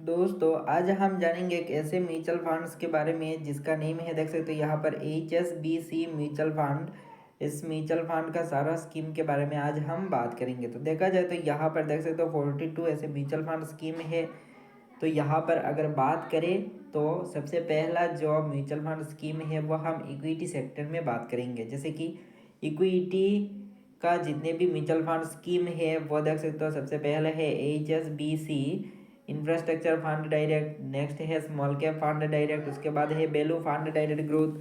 दोस्तों आज हम जानेंगे एक ऐसे म्यूचुअल फंड्स के बारे में जिसका नेम है, देख सकते हो यहाँ पर HSBC म्यूचुअल फंड। इस म्यूचुअल फंड का सारा स्कीम के बारे में आज हम बात करेंगे। तो देखा जाए तो यहाँ पर देख सकते हो 42 ऐसे म्यूचुअल फंड स्कीम है। तो यहाँ पर अगर बात करें तो सबसे पहला जो म्यूचुअल फंड स्कीम है वो हम इक्विटी सेक्टर में बात करेंगे। जैसे कि इक्विटी का जितने भी म्यूचुअल फंड स्कीम है वो देख सकते हो। सबसे पहले है HSBC infrastructure fund direct, next है स्मॉल कैप फंड डायरेक्ट, उसके बाद है value fund direct growth,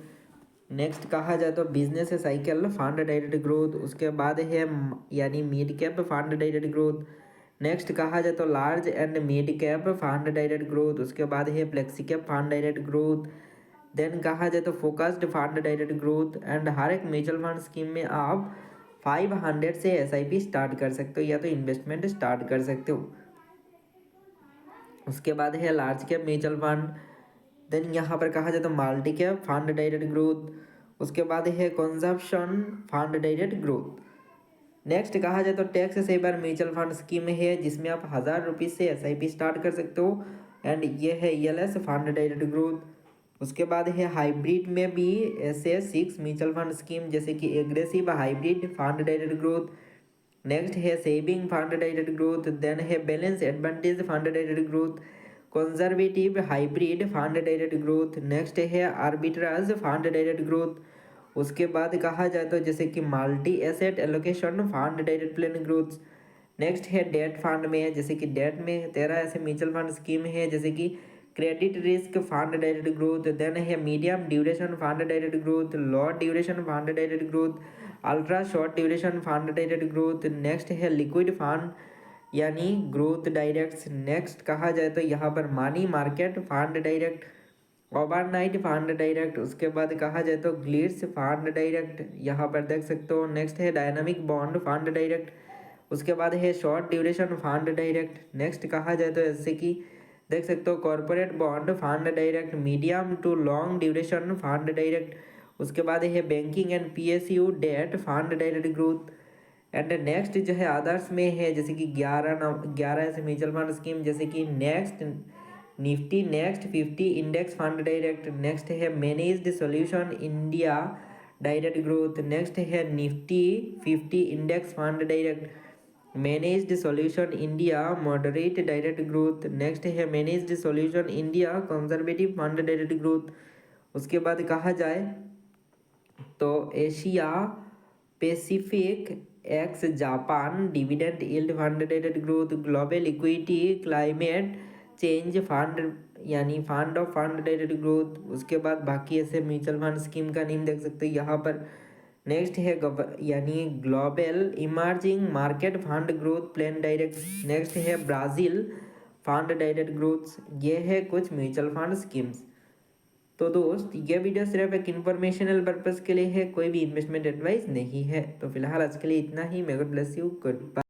next कहा जाए तो business cycle fund direct growth, उसके बाद है यानी mid cap fund direct growth, next कहा जाए तो large and mid cap fund direct growth, उसके बाद है flexi cap fund direct growth, then कहा जाए तो focused fund direct growth. And हर एक म्यूचुअल फंड स्कीम में आप 500 से SIP स्टार्ट कर सकते हो या तो इन्वेस्टमेंट स्टार्ट कर सकते हो। उसके बाद है large cap mutual fund, then यहाँ पर कहा जाए तो multi cap fund direct growth, उसके बाद है consumption fund direct growth. Next कहा जाए तो tax saver mutual fund scheme है जिसमें आप 1000 रुपीज़ से SIP स्टार्ट कर सकते हो। एंड ये है ELS फंड डायरेक्ट ग्रोथ। उसके बाद है हाइब्रिड में भी ऐसे 6 म्यूचुअल फंड स्कीम, जैसे कि aggressive hybrid fund direct growth, next है saving fund direct growth, then है balance advantage fund direct growth, conservative hybrid fund direct growth, next है आर्बिट्राज फंड डायरेक्ट ग्रोथ। उसके बाद कहा जाए तो जैसे कि multi asset allocation fund direct plan growth. Next है डेट फंड में, जैसे कि डेट में 13 ऐसे म्यूचुअल फंड स्कीम है, जैसे कि credit risk fund direct growth, then है medium duration fund direct growth, low duration fund direct growth, ultra short duration fund direct growth, next है लिक्विड फंड यानी ग्रोथ डायरेक्ट। नेक्स्ट कहा जाए तो यहाँ पर money market fund direct, overnight fund direct, उसके बाद कहा जाए तो ग्लिट्स फंड डायरेक्ट, यहाँ पर देख सकते हो। नेक्स्ट है डायनामिक बॉन्ड फंड डायरेक्ट, उसके बाद है short duration fund direct. Next कहा जाए तो जैसे कि देख सकते हो corporate bond fund direct, medium to long duration fund direct, उसके बाद है banking and PSU debt fund direct growth. And next जो है अदर्स में है, जैसे कि 11 ऐसे म्यूचुअल फंड स्कीम, जैसे कि next Nifty next 50 index fund direct, next है managed solution India direct growth, next है Nifty 50 index fund direct, managed solution India moderate direct growth, next है managed solution India conservative fund direct growth. उसके बाद कहा जाए तो Asia Pacific ex Japan dividend yield fund direct growth, global equity climate change fund यानी fund of fund direct growth. उसके बाद बाकी ऐसे म्यूचुअल फंड स्कीम का नेम देख सकते हैं यहाँ पर। नेक्स्ट है यानी global emerging market fund growth plan direct, next है ब्राज़ील फंड डायरेक्ट ग्रोथ। ये है कुछ म्यूचुअल फंड स्कीम्स। तो दोस्त ये वीडियो सिर्फ एक इन्फॉर्मेशनल पर्पस के लिए है, कोई भी इन्वेस्टमेंट एडवाइस नहीं है। तो फिलहाल आज के लिए इतना ही। May God bless you, good bye.